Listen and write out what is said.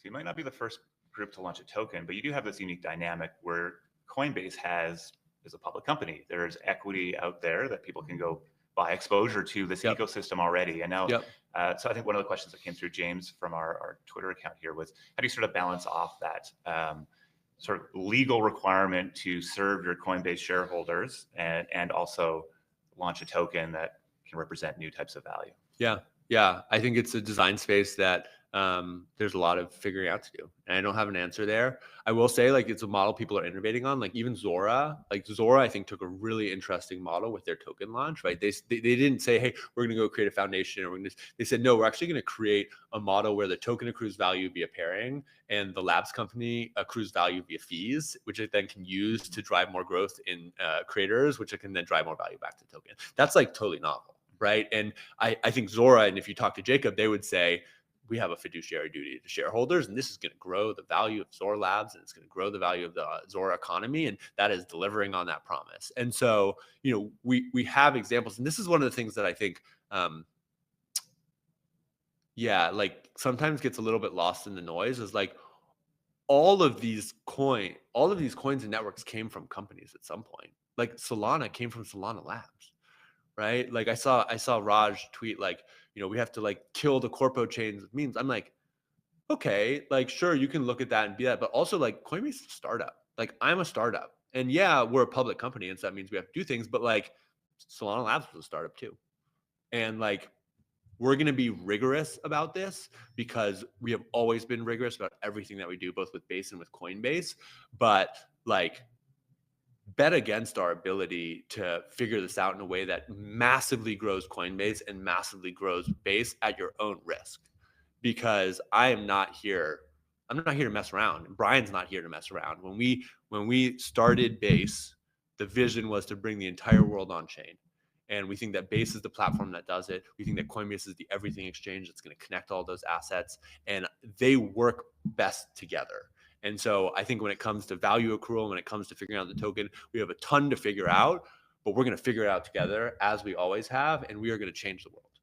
you might not be the first group to launch a token, but you do have this unique dynamic where Coinbase is a public company. There's equity out there that people can go buy exposure to this Yep. ecosystem already. And now, Yep. so I think one of the questions that came through James from our Twitter account here was, how do you sort of balance off that sort of legal requirement to serve your Coinbase shareholders and also launch a token that can represent new types of value? Yeah. I think it's a design space that there's a lot of figuring out to do. And I don't have an answer there. I will say, like, it's a model people are innovating on. Like, even Zora, I think took a really interesting model with their token launch, right? They didn't say, hey, we're going to go create a foundation, or they said, no, we're actually going to create a model where the token accrues value via pairing and the labs company accrues value via fees, which it then can use to drive more growth in creators, which it can then drive more value back to the token. That's like totally novel, right? And I think Zora, and if you talk to Jacob, they would say, we have a fiduciary duty to shareholders, and this is going to grow the value of Zora Labs, and it's going to grow the value of the Zora economy, and that is delivering on that promise. And so, we have examples, and this is one of the things that I think, like sometimes gets a little bit lost in the noise, is like all of these coins and networks came from companies at some point. Like Solana came from Solana Labs, right? Like I saw Raj tweet like, we have to like kill the corpo chains with memes. I'm like, okay, like sure, you can look at that and be that, but also like Coinbase is a startup. Like I'm a startup, and yeah, we're a public company, and so that means we have to do things. But like Solana Labs was a startup too, and like we're going to be rigorous about this because we have always been rigorous about everything that we do, both with Base and with Coinbase. But like, bet against our ability to figure this out in a way that massively grows Coinbase and massively grows Base at your own risk. Because I'm not here to mess around. Brian's not here to mess around. When we started Base, the vision was to bring the entire world on chain. And we think that Base is the platform that does it. We think that Coinbase is the everything exchange that's going to connect all those assets, and they work best together. And so I think when it comes to value accrual, when it comes to figuring out the token, we have a ton to figure out, but we're going to figure it out together as we always have, and we are going to change the world.